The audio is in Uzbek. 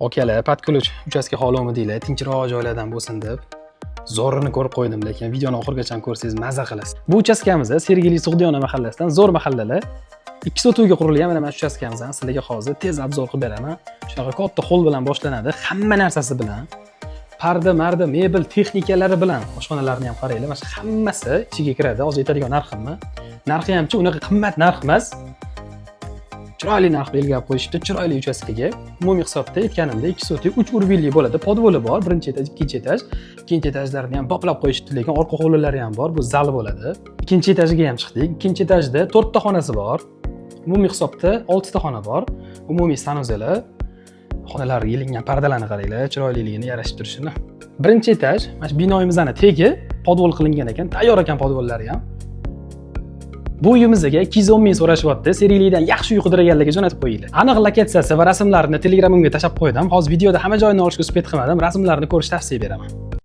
Okalar, patkulch uchastka holovmi deylar, tinchroq joylardan bo'lsin deb zo'rini ko'rib qo'ydim, lekin videoni oxirigacha ko'rsangiz maza qilasiz. Bu uchastkamiz Sergeli Sug'diyona mahallasidan zo'r mahallalar. 2 sotuvga qurilgan mana shu uchastkamizni sizlarga hozir tez obzor qilib beraman. Shunaqa katta hol bilan boshlanadi, hamma narsasi bilan. Parda, marda, mebel, texnikalari bilan oshxonalarni ham qaranglar. Mana shu hammasi ichiga kiradi. Hozir aytadigan narximmi? Narxi hamchi unaqa qimmat narx emas. Chiroyli narx belgilab qo'yishibdi, chiroyli uchastkaga. Umumiy hisobda aytganimdek 2 sotuv 3 urbilli bo'ladi. Podvoli bor, birinchi etaj, ikkinchi etaj. Ikkinchi etajlarni ham boplab qo'yishibdi, lekin orqa hovlilari ham bor. Bu zal bo'ladi. Ikkinchi etajiga ham chiqdik. Ikkinchi etajda 4 ta xonasi bor. Umumiy hisobda 6 ta xona bor. Umumiy sanuzelar. Xonalarga ilingan pardalarni qaranglar, chiroyliligini yarashib turishini. Birinchi etaj, mana shu binoyimizning tegi podvol qilingan ekan, tayyor ekan podvollari ham. Bu uyimizga 210 ming so'rashyapti. Seriylikdan yaxshi uy qidirganlarga jo'natib qo'yinglar. Aniq lokatsiyasi va rasmlarini Telegramimga tashab qo'ydim. Hozir videoda hamma joyini olishga uspet qilmadim. Rasmlarni ko'rish tavsiya beraman.